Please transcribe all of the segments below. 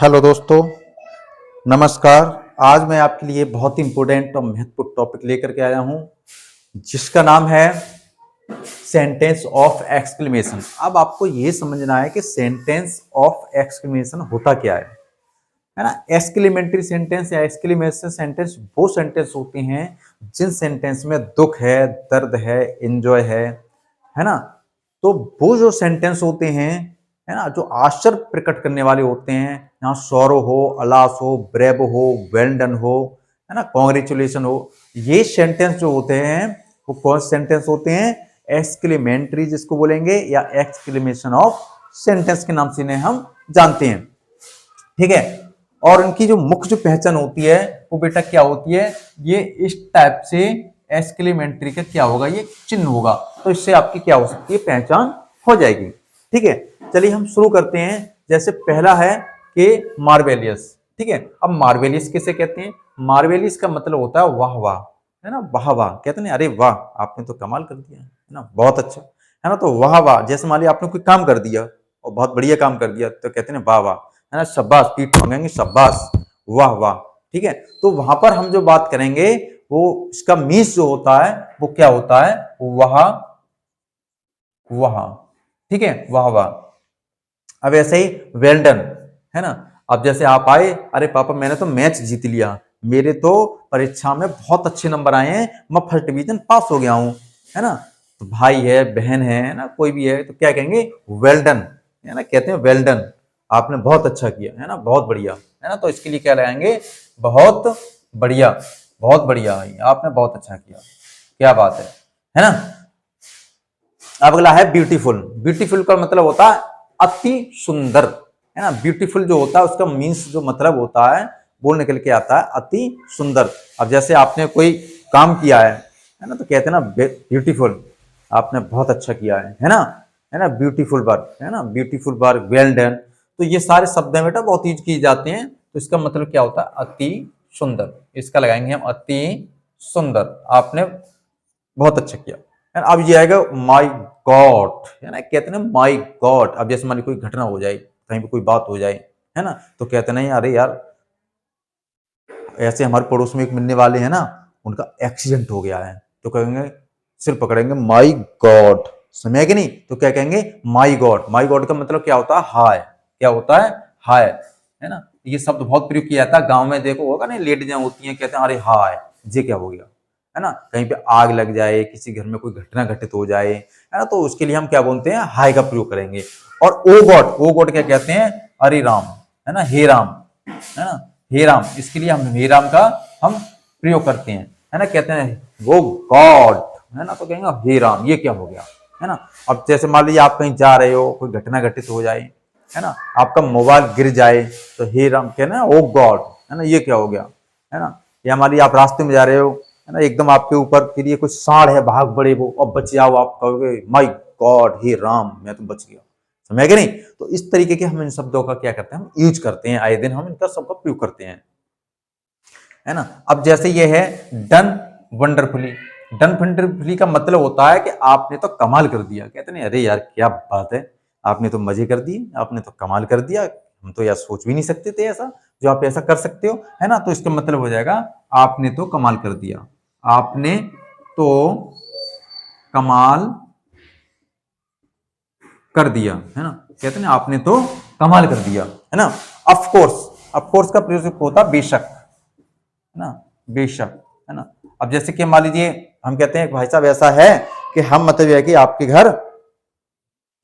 Hello दोस्तों, नमस्कार। आज मैं आपके लिए बहुत ही इंपॉर्टेंट और महत्वपूर्ण टॉपिक लेकर के आया हूं, जिसका नाम है सेंटेंस ऑफ एक्सक्लेमेशन। अब आपको यह समझना है कि सेंटेंस ऑफ एक्सक्लेमेशन होता क्या है ना। एक्सक्लेमेटरी सेंटेंस या एक्सक्लेमेशन सेंटेंस वो सेंटेंस होते हैं जिन सेंटेंस में दुख है, दर्द है, एंजॉय है ना। तो वो जो सेंटेंस होते हैं, है ना, जो आश्चर्य प्रकट करने वाले होते हैं, यहाँ सॉरो हो, अलास हो, ब्रेव हो, वेल डन हो, है ना, कॉन्ग्रेचुलेशन हो, ये सेंटेंस जो होते हैं वो कौन सेंटेंस होते हैं? एक्सक्लेमेटरी जिसको बोलेंगे, या एक्सक्लेमेशन ऑफ सेंटेंस के नाम से इन्हें हम जानते हैं। ठीक है। और इनकी जो मुख्य जो पहचान होती है वो बेटा क्या होती है? ये इस टाइप से एक्सक्लेमेटरी का क्या होगा? ये चिन्ह होगा। तो इससे आपकी क्या हो सकती है? पहचान हो जाएगी। ठीक है, चलिए हम शुरू करते हैं। जैसे पहला है कि मार्वेलियस। ठीक है, अब मार्वेलियस किसे कहते हैं? मार्वेलियस का मतलब होता है वाह वाह, है ना, वाह वाह कहते हैं, अरे वाह आपने तो कमाल कर दिया, है ना, बहुत अच्छा, है ना। तो वाह वाह, जैसे मान लिया आपने कोई काम कर दिया और बहुत बढ़िया काम कर दिया तो कहते हैं वाह वाह, है ना, शाबाश, पीठ मांगेंगे, शाबाश, वाह वाह। ठीक है, तो वहां पर हम जो बात करेंगे वो इसका मीन्स जो होता है वो क्या होता है? वाह वाह। ठीक है, वाह वाह। अब ऐसे ही वेल डन, है ना। अब जैसे आप आए, अरे पापा मैंने तो मैच जीत लिया, मेरे तो परीक्षा में बहुत अच्छे नंबर आए हैं, मैं फर्स्ट डिवीजन पास हो गया हूं, है ना। तो भाई है, बहन है ना, कोई भी है तो क्या कहेंगे? वेल डन, है ना, कहते हैं वेल डन, आपने बहुत अच्छा किया, है ना, बहुत बढ़िया, है ना। तो इसके लिए क्या लगाएंगे? बहुत बढ़िया, बहुत बढ़िया, आपने बहुत अच्छा किया, क्या बात है ना। अब अगला है ब्यूटीफुल। ब्यूटीफुल का मतलब होता है अति सुंदर, है ना। ब्यूटीफुल जो होता है उसका मीन्स जो मतलब होता है वो निकल के आता है अति सुंदर। अब जैसे आपने कोई काम किया है ना, तो कहते हैं ना ब्यूटीफुल, आपने बहुत अच्छा किया है ना, है ना, ब्यूटीफुल वर्क, है ना, ब्यूटीफुल वर्क, वेल डन। तो ये सारे शब्द हैं बेटा, बहुत यूज किए जाते हैं। तो इसका मतलब क्या होता है? अति सुंदर। इसका लगाएंगे हम अति सुंदर, आपने बहुत अच्छा किया। अब ये आएगा माई गॉड, है ना, कहते हैं माई गॉड। अब जैसे मान ली कोई घटना हो जाए, कहीं पे कोई बात हो जाए, है ना, तो कहते नहीं अरे यार, ऐसे हमारे पड़ोस में एक मिलने वाले हैं ना, उनका एक्सीडेंट हो गया है, तो कहेंगे, सिर पकड़ेंगे, माई गॉड, समझे कि नहीं? तो क्या कहेंगे? माई गॉड। माई गॉड का मतलब क्या होता है? हाय। क्या होता है? हाय, है ना। ये शब्द बहुत प्रयोग किया जाता है, गांव में देखो होगा ना, लेडीज होती हैं, कहते हैं अरे हाय, ये क्या हो गया, है ना। कहीं पे आग लग जाए, किसी घर में कोई घटना घटित हो जाए, है ना, तो उसके लिए हम क्या बोलते हैं? हाय का प्रयोग करेंगे। और ओ गॉड, ओ गॉड क्या कहते हैं? अरे राम, है ना, हे राम, है ना, हे राम। इसके लिए हम हे राम का हम प्रयोग करते हैं, है ना, कहते हैं वो गॉड, है ना, तो कहेंगे हे राम, ये क्या हो गया, है ना। अब जैसे मान लीजिए आप कहीं जा रहे हो, कोई घटना घटित हो जाए, है ना, आपका मोबाइल गिर जाए, तो हे राम कहना, ओ गॉड, है ना, ये क्या हो गया, है ना। या मान लीजिए आप रास्ते में जा रहे हो, है ना, एकदम आपके ऊपर के लिए कोई सांड है, भाग बड़े वो, अब बच जाओ, आप कहोगे माय गॉड, हे राम, मैं तो बच गया, समझ गए नहीं? तो इस तरीके के हम इन शब्दों का क्या करते हैं? हम यूज करते हैं, आए दिन हम इनका सबका प्रयोग करते हैं, है ना। अब जैसे ये है डन वंडरफुली। डन वंडरफुली का मतलब होता है कि आपने तो कमाल कर दिया। कहते नहीं अरे यार क्या बात है, आपने तो मजे कर दिए, आपने तो कमाल कर दिया, हम तो यार सोच भी नहीं सकते थे ऐसा, जो आप ऐसा कर सकते हो, है ना। तो इसका मतलब हो जाएगा आपने तो कमाल कर दिया, आपने तो कमाल कर दिया, है ना, कहते हैं आपने तो कमाल कर दिया, है ना। ऑफ कोर्स, ऑफ कोर्स का प्रयोग होता बेशक, है ना, बेशक, है ना। अब जैसे कि मान लीजिए हम कहते हैं भाई साहब ऐसा है कि हम मतलब यह है कि आपके घर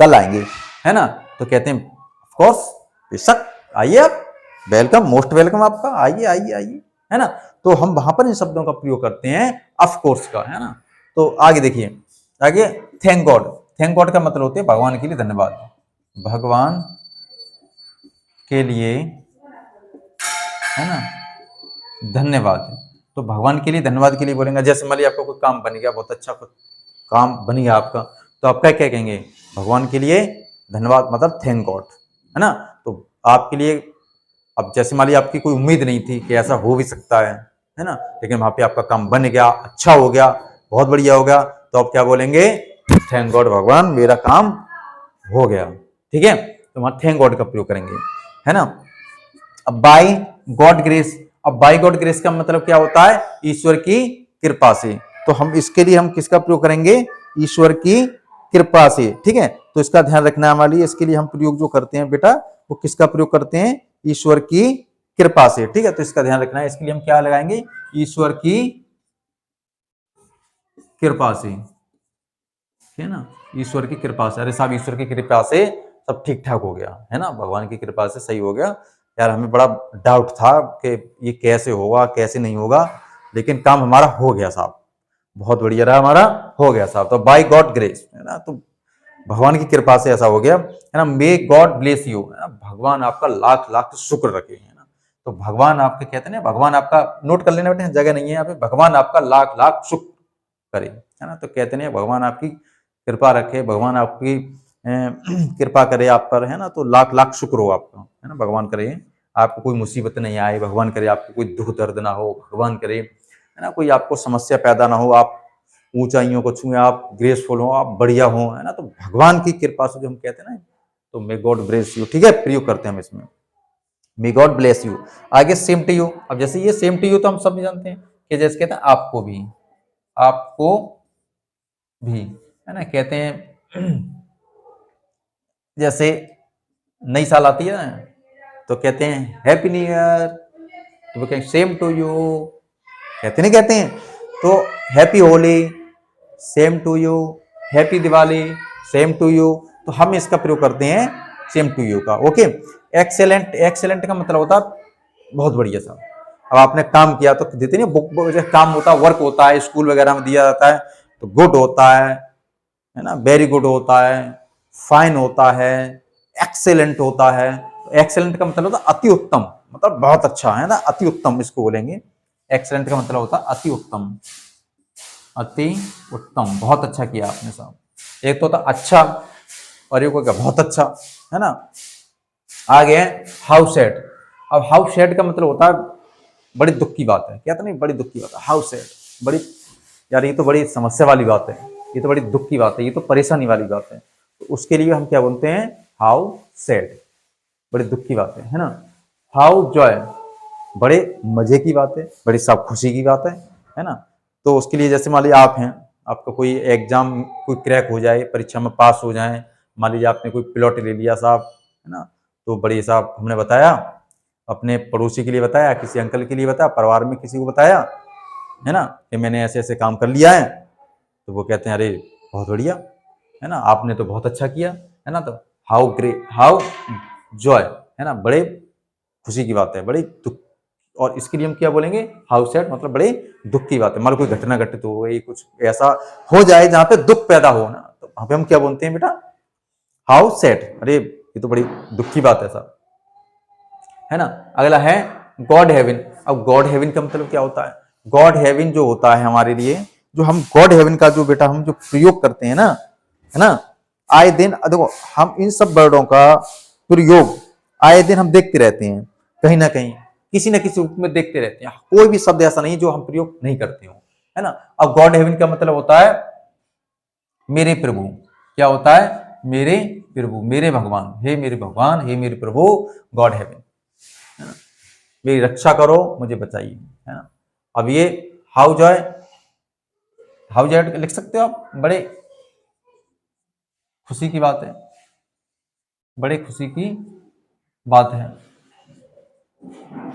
कल आएंगे, है ना, तो कहते हैं ऑफ कोर्स, बेशक, आइए आप, वेलकम, मोस्ट वेलकम आपका, आइए आइए आइए, है ना। तो हम वहां पर इन शब्दों का प्रयोग करते हैं ऑफ कोर्स का, है ना। तो आगे देखिए, आगे थैंक गॉड। थैंक गॉड का मतलब होता है भगवान के लिए धन्यवाद, भगवान के लिए, है ना, धन्यवाद। तो भगवान के लिए धन्यवाद के लिए बोलेंगे, जैसे मान लीजिए आपका कोई काम बन गया, बहुत अच्छा काम बन गया आपका, तो आप क्या क्या कहेंगे? भगवान के लिए धन्यवाद, मतलब थैंक गॉड, है ना। तो आपके लिए, अब जैसे मान लीजिए आपकी कोई उम्मीद नहीं थी कि ऐसा हो भी सकता है ना, लेकिन वहां पे आपका काम बन गया, अच्छा हो गया, बहुत बढ़िया हो गया, तो आप क्या बोलेंगे? थैंक गॉड, भगवान मेरा काम हो गया। ठीक है, तो वहां थैंक गॉड का प्रयोग करेंगे, है ना। अब बाय गॉड ग्रेस, अब बाय गॉड ग्रेस का मतलब क्या होता है, ईश्वर की कृपा से। तो हम इसके लिए हम किसका प्रयोग करेंगे, ईश्वर की कृपा से, ठीक है। तो इसका ध्यान रखना है हमारे लिए, इसके लिए हम प्रयोग जो करते हैं बेटा वो किसका प्रयोग करते हैं, ईश्वर की कृपा से, ठीक है। तो इसका ध्यान रखना है, इसके लिए हम क्या लगाएंगे, ईश्वर की कृपा से, ठीक है ना, ईश्वर की कृपा से। अरे साहब ईश्वर की कृपा से सब ठीक ठाक हो गया है ना, भगवान की कृपा से सही हो गया यार। हमें बड़ा डाउट था कि ये कैसे होगा कैसे नहीं होगा, लेकिन काम हमारा हो गया साहब, बहुत बढ़िया रहा हमारा, हो गया साहब। तो बाय गॉड ग्रेस है ना, तो भगवान की कृपा से ऐसा हो गया है ना। मे गॉड ब्लेस यू है ना, भगवान आपका लाख लाख शुक्र रखे है ना। तो भगवान आपके कहते हैं, भगवान आपका, नोट कर लेना बेटे, जगह नहीं है यहाँ पे, भगवान आपका लाख लाख शुक्र करे है ना। तो कहते हैं भगवान आपकी कृपा रखे, भगवान आपकी कृपा करे आप पर, है ना। तो लाख लाख शुक्र हो आपका, है ना। भगवान करे आपको कोई मुसीबत नहीं आए, भगवान करे आपको कोई दुख दर्द ना हो, भगवान करे है ना कोई आपको समस्या पैदा ना हो, आप ऊंचाइयों को छुए, आप ग्रेसफुल हो, आप बढ़िया हो, है ना। तो भगवान की कृपा से जो हम कहते हैं ना, तो मे गॉड ब्लेस यू, ठीक है, प्रयोग करते हैं हम इसमें, मे गॉड ब्लेस यू। आगे सेम टू यू, अब जैसे ये सेम टू यू तो हम सब जानते हैं कि जैसे कहते हैं आपको भी, आपको भी, है ना। कहते हैं जैसे नई साल आती है ना, तो कहते हैं हैप्पी न्यू ईयर, तो वो कहें सेम टू यू, कहते नहीं कहते हैं। तो happy Holi same to you, happy Diwali same to you. तो हम इसका प्रयोग करते हैं सेम टू यू का, ओके। एक्सेलेंट, एक्सेलेंट का मतलब होता है बहुत बढ़िया सा। अब आपने काम किया तो देते नहीं बुक, काम होता है, वर्क होता है, स्कूल वगैरह में दिया जाता है, तो गुड होता है ना, वेरी गुड होता है, फाइन होता है, एक्सेलेंट होता है। एक्सेलेंट का मतलब होता है अति उत्तम, मतलब बहुत अच्छा, है ना, अति उत्तम इसको बोलेंगे। एक्सेलेंट का मतलब होता है अति उत्तम, अति उत्तम, बहुत अच्छा किया आपने साहब। एक तो होता अच्छा और एक होगा बहुत अच्छा, है ना। आगे हाउ सैड, अब हाउ सैड का मतलब होता है बड़ी दुख की बात है, क्या तो नहीं, बड़ी दुख की बात है, हाउ सैड, बड़ी यार ये तो बड़ी समस्या वाली बात है, ये तो बड़ी दुख की बात है, ये तो परेशानी वाली बात है। तो उसके लिए हम क्या बोलते हैं, हाउ सैड, बड़ी दुख की बात है ना। हाउ जॉय, बड़े मजे की बात है, बड़ी सब खुशी की बात है ना। तो उसके लिए जैसे मान लीजिए आप हैं, आपका कोई एग्जाम कोई क्रैक हो जाए, परीक्षा में पास हो जाए, मान लीजिए आपने कोई प्लॉट ले लिया साहब, है ना। तो बड़ी साहब हमने बताया, अपने पड़ोसी के लिए बताया, किसी अंकल के लिए बताया, परिवार में किसी को बताया, है ना, कि मैंने ऐसे ऐसे काम कर लिया है। तो वो कहते हैं अरे बहुत बढ़िया, है ना, आपने तो बहुत अच्छा किया, है ना। तो हाउ ग्रेट, हाउ जॉय, है ना, बड़े खुशी की बात है, बड़े दुख। और इसके लिए हम क्या बोलेंगे, हाउ सैड, मतलब बड़े दुख की बात है, मान लो कोई घटना घटित हो गई, कुछ ऐसा हो जाए जहां पे दुख पैदा हो ना, तो वहां पे हम क्या बोलते हैं बेटा, हाउ सैड, अरे ये तो बड़ी दुख की बात है साहब, है ना। अगला है गॉड हेवन। अब गॉड हेवन का मतलब क्या होता है, गॉड हेवन जो होता है हमारे लिए, जो हम गॉड हेवन का जो बेटा हम जो प्रयोग करते हैं ना, है ना, आए दिन देखो हम इन सब वर्डों का प्रयोग आए दिन हम देखते रहते हैं, कहीं ना कहीं किसी न किसी रूप में देखते रहते हैं, कोई भी शब्द ऐसा नहीं जो हम प्रयोग नहीं करते हो, है ना। अब गॉड हेवन का मतलब होता है मेरे प्रभु, क्या होता है, मेरे प्रभु, मेरे भगवान, हे मेरे भगवान, हे मेरे प्रभु, गॉड हेवन, है ना, मेरी रक्षा करो, मुझे बचाइए, है ना। अब ये हाउ जॉय, हाउ जॉय लिख सकते हो आप, बड़े खुशी की बात है, बड़े खुशी की बात है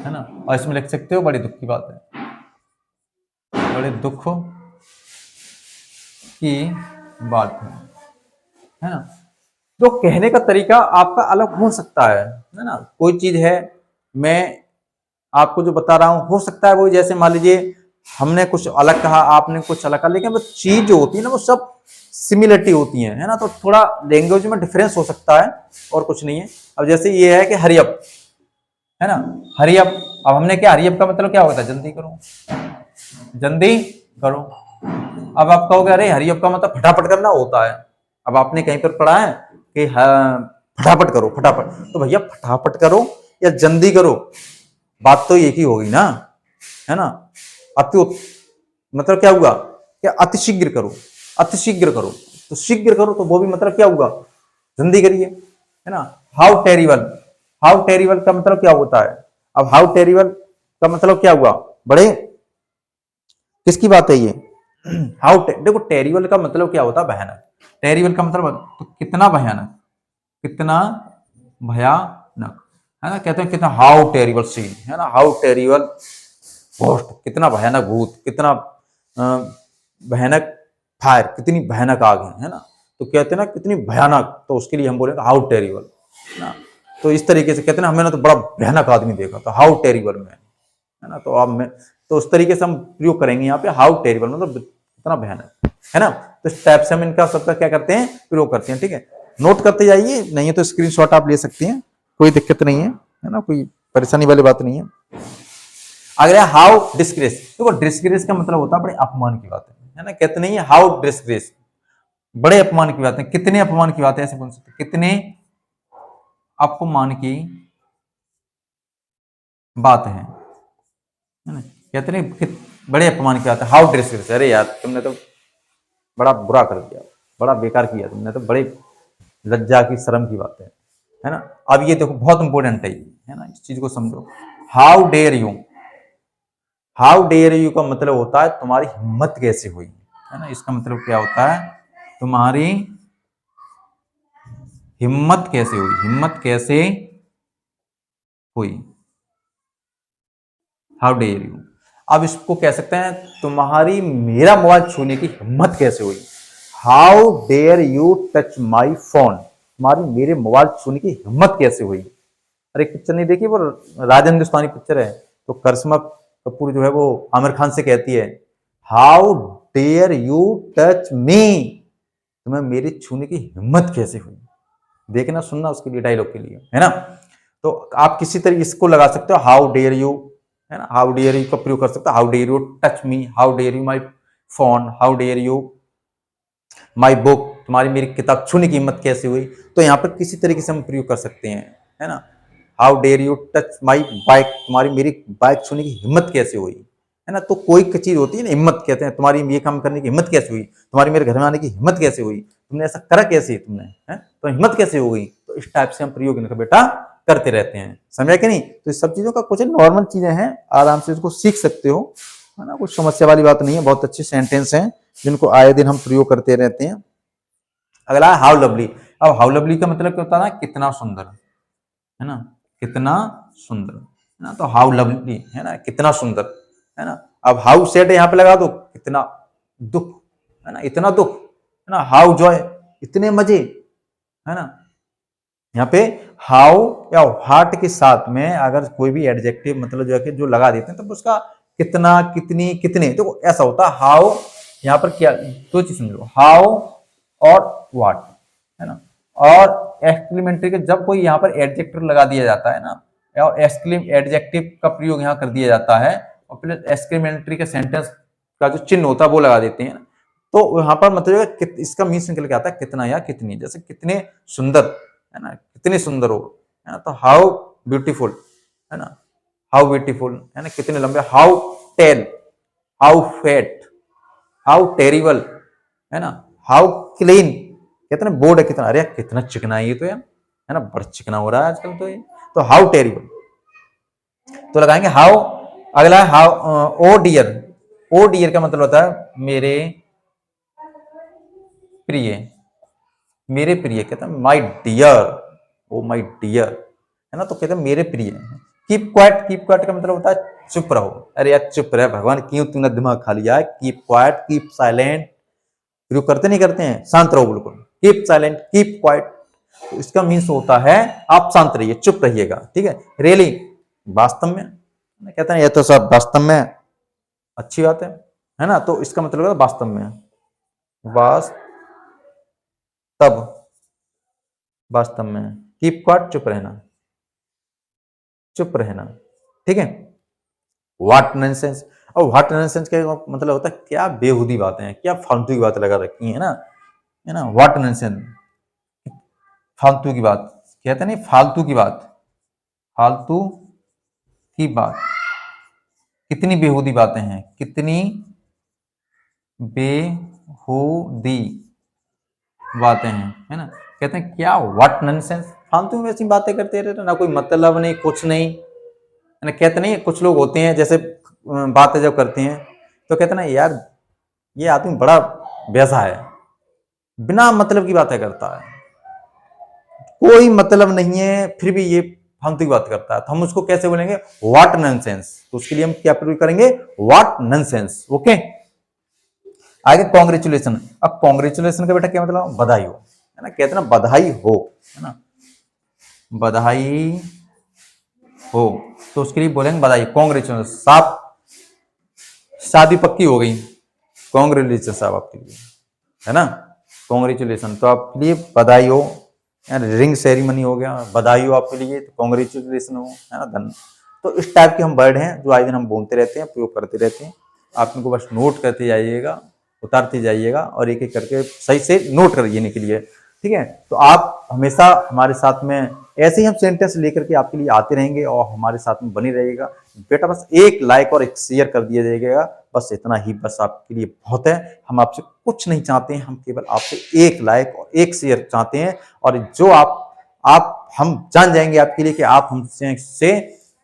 ना। और इसमें लिख सकते हो बड़े दुख की बात है, बड़े दुख की बात है ना। तो कहने का तरीका आपका अलग हो सकता है ना। कोई चीज है, मैं आपको जो बता रहा हूं, हो सकता है वो जैसे मान लीजिए हमने कुछ अलग कहा, आपने कुछ अलग कहा, लेकिन वो चीज जो होती है ना वो सब सिमिलरिटी होती है ना। तो थोड़ा लैंग्वेज में डिफरेंस हो सकता है और कुछ नहीं है। अब जैसे ये है कि हरियप, है ना, हरियप, अब हमने क्या, हरियप का मतलब क्या होता है, जल्दी करो, जल्दी करो। अब आप कहोगे अरे हरियप का मतलब फटाफट करना होता है, अब आपने कहीं पर पढ़ा है कि फटाफट करो, फटाफट, तो भैया फटाफट करो या जल्दी करो, बात तो एक ही होगी ना, है ना। अति मतलब क्या हुआ कि अतिशीघ्र करो, अतिशीघ्र करो, तो शीघ्र करो तो वो भी मतलब क्या हुआ, जल्दी करिए, है ना। हाउ टेरिबल, हाउ टेरिबल का मतलब क्या होता है, अब हाउ टेरिबल का मतलब क्या हुआ, बड़े किसकी बात है ये? देखो टेरिबल का मतलब क्या होता है, भयानक। टेरिबल का मतलब तो कितना भयानक, कितना भयानक, है ना। कहते हैं कितना हाउ टेरिबल सीन, है ना, हाउ टेरिबल पोस्ट, कितना भयानक भूत, कितना भयानक फायर, कितनी भयानक आग है ना। तो कहते हैं ना कितनी भयानक, तो उसके लिए हम बोलेंगे हाउ टेरिबल ना। तो इस तरीके से कहते हैं ना, हमने ना तो बड़ा भयानक आदमी देखा था, हाउ टेरिबल मैन, है ना। तो अब मैं तो उस तरीके से हम प्रयोग करेंगे यहाँ पे, हाउ टेरिबल मतलब कितना भयानक, है ना। तो इस टाइप से हम इनका सबका क्या करते हैं, प्रयोग करते हैं। ठीक है, नोट करते जाइए, नहीं है तो स्क्रीनशॉट आप ले सकते हैं, कोई दिक्कत नहीं है ना, कोई परेशानी वाली बात नहीं है। अगर हाउ डिस्ग्रेस, देखो डिस्ग्रेस का मतलब होता है बड़े अपमान की बात है ना। कहते नहीं है हाउ डिस्ग्रेस, बड़े अपमान की बात है, कितने अपमान की बात है, ऐसे बोल सकते, कितने अपमान की बात है ना। कहते नहीं बड़े अपमान की बात है, हाउ डिस्ग्रेस, अरे यार तुमने तो बड़ा बुरा कर दिया, बड़ा बेकार किया तुमने तो, बड़े लज्जा की शर्म की बात है ना। अब ये देखो बहुत इंपॉर्टेंट है ना, इस चीज को समझो। How dare you, how dare you का मतलब होता है तुम्हारी हिम्मत कैसे हुई, है ना। इसका मतलब क्या होता है, तुम्हारी हिम्मत कैसे हुई, हिम्मत कैसे हुई, हाउ डेयर यू। अब इसको कह सकते हैं तुम्हारी मेरा मोबाइल छूने की हिम्मत कैसे हुई, how dare you touch my phone, तुम्हारी मेरे मोबाइल छूने की हिम्मत कैसे हुई। अरे पिक्चर नहीं देखी वो, राज हिंदुस्तानी पिक्चर है, तो करिश्मा कपूर जो है वो आमिर खान से कहती है, how dare you touch me, तुम्हें मेरी छूने की हिम्मत कैसे हुई। देखना सुनना उसके लिए, डायलॉग के लिए, है ना। तो आप किसी तरह इसको लगा सकते हो, हाउ डेयर यू, है ना, हाउ डेयर यू का प्रयोग कर सकते हो, how dare you touch me, how dare you my phone, how dare you my book, तुम्हारी मेरी किताब छूने की हिम्मत कैसे हुई। तो यहाँ पर किसी तरीके से हम प्रयोग कर सकते हैं, है ना। How dare you touch my bike, तुम्हारी मेरी बाइक छूने की हिम्मत कैसे हुई, है ना। तो कोई चीज होती है ना, हिम्मत कहते हैं, तुम्हारी ये काम करने की हिम्मत कैसे हुई, तुम्हारी मेरे घर में आने की हिम्मत कैसे हुई, तुमने ऐसा करा कैसे, तुमने है तो हिम्मत कैसे हो गई। तो इस टाइप से हम प्रयोग इनका बेटा करते रहते हैं, समझा कि नहीं। तो इस सब चीजों का कुछ नॉर्मल चीजें हैं, आराम से इसको सीख सकते हो, है ना, कुछ समस्या वाली बात नहीं है, बहुत अच्छे सेंटेंस हैं जिनको आए दिन हम प्रयोग करते रहते हैं। अगला है हाउ लवली। अब हाउ लवली का मतलब क्या होता है ना, कितना सुंदर, है ना, कितना सुंदर, है ना। तो हाउ लवली, है ना, कितना सुंदर, है ना। अब हाउ सैड यहाँ पे लगा दो, कितना दुख, है ना, इतना दुख, है ना। हाउ जॉय, इतने मजे, है ना। यहाँ पे हाउ या हार्ट के साथ में अगर कोई भी एडजेक्टिव मतलब जो है कि जो लगा देते हैं, तो उसका कितना, कितनी, कितने, तो ऐसा होता है हाउ। यहाँ पर क्या दो चीज समझो, हाउ और व्हाट, है ना। और एक्सक्लेमेटरी के जब कोई यहाँ पर एडजेक्टिव लगा दिया जाता है ना, और एडजेक्टिव का प्रयोग यहाँ कर दिया जाता है, और फिर एक्सक्लेमेटरी के सेंटेंस का जो चिन्ह होता है वो लगा देते हैं, तो यहाँ पर मतलब इसका मीन्स निकल के आता है कितना या कितनी। जैसे कितने सुंदर, है ना, कितने सुंदर हो, है ना। तो हाउ ब्यूटीफुल, है ना, हाउ ब्यूटीफुल, है ना, कितने लंबे, how tall, how fat, how terrible, है ना, हाउ क्लीन, कितना बोर्ड है, कितना, अरे कितना चिकना है ये तो यार, है ना, बड़ा चिकना हो रहा है आजकल तो ये। तो हाउ टेरिबल, तो लगाएंगे हाउ। अगला है how oh dear. Oh dear का मतलब होता है मेरे प्रिय, मेरे प्रिय, कहता है my dear, O my dear, है ना। तो कहते हैं मेरे प्रिय। कीप क्वाइट, कीप क्वाइट का मतलब होता है चुप रहो, अरे यार चुप रहे भगवान, क्यों तूने दिमाग खा लिया है। कीप क्वाइट, कीप साइलेंट, प्रयोग करते नहीं करते हैं, शांत रहो बिल्कुल, कीप साइलेंट, कीप क्वाइट। तो इसका मीन्स होता है आप शांत रहिए, चुप रहिएगा, ठीक है। रियली, वास्तव में, कहते हैं ये तो सब वास्तव में अच्छी बात है ना। तो इसका मतलब है वास्तव में, वास्तव, वास्तव में, कीप क्वाइट, चुप रहना, चुप रहना, ठीक है। What nonsense. और व्हाट नॉनसेंस का मतलब होता है क्या बेहुदी बातें हैं, क्या फालतू की बातें लगा रखी है ना, है ना। व्हाट नॉनसेंस, फालतू की बात, कहते नहीं फालतू की बात, फालतू की बात, कितनी बेहुदी बातें हैं, कितनी बेहुदी बातें हैं, है ना। कहते हैं क्या व्हाट नॉनसेंस, फालतू में ऐसी बातें करते रहते, ना कोई मतलब नहीं, कुछ नहीं, ना, कहते नहीं कुछ लोग होते हैं जैसे बातें जब करते हैं तो कहते ना यार ये आदमी बड़ा वैसा है, बिना मतलब की बातें करता है, कोई मतलब नहीं है फिर भी ये फालतू की बात करता है, तो हम उसको कैसे बोलेंगे, व्हाट नॉनसेंस। तो उसके लिए हम क्या प्रयोग करेंगे, व्हाट नॉनसेंस। ओके, आगे कॉन्ग्रेचुलेशन। अब कॉन्ग्रेचुलेशन का बेटा क्या मतलब, बधाई हो, है ना, कहते ना बधाई हो, है ना, बधाई हो, तो उसके लिए बोलेंगे बधाई, कॉन्ग्रेचुलेशन साहब, शादी पक्की हो गई, कॉन्ग्रेचुलेशन साहब आपके लिए, है ना, कॉन्ग्रेचुलेशन, तो आपके लिए बधाई हो, रिंग सेरेमनी हो गया, बधाई हो आपके लिए, तो कॉन्ग्रेचुलेशन हो, है ना, धन। तो इस टाइप के हम वर्ड हैं जो आए दिन हम बोलते रहते हैं, प्रयोग करते रहते हैं, आप इनको बस नोट करते जाइएगा, उतारते जाइएगा और एक एक करके सही से नोट कर लेने के लिए, ठीक है। तो आप हमेशा हमारे साथ में ऐसे ही हम सेंटेंस लेकर के आपके लिए आते रहेंगे और हमारे साथ में बने रहेगा बेटा। बस एक लाइक और एक शेयर कर दिया जाएगा, बस इतना ही बस आपके लिए बहुत है। हम आपसे कुछ नहीं चाहते हैं, हम केवल आपसे एक लाइक और एक शेयर चाहते हैं, और जो आप हम जान जाएंगे आपके लिए कि आप हमसे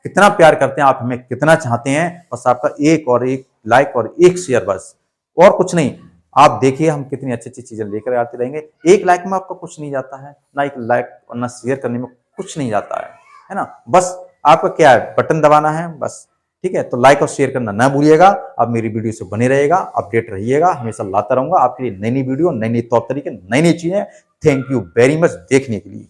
कितना प्यार करते हैं, आप हमें कितना चाहते हैं। बस आपका एक और एक लाइक और एक शेयर, बस और कुछ नहीं। आप देखिए हम कितनी अच्छी अच्छी चीजें लेकर आते रहेंगे। एक लाइक में आपका कुछ नहीं जाता है, ना एक लाइक और ना शेयर करने में कुछ नहीं जाता है ना। बस आपका क्या है, बटन दबाना है बस, ठीक है। तो लाइक और शेयर करना ना भूलिएगा। आप मेरी वीडियो से बने रहिएगा, अपडेट रहिएगा, हमेशा लाता रहूंगा आपके लिए नई नई वीडियो, नई नई तौर तरीके, नई नई चीजें। थैंक यू वेरी मच देखने के लिए।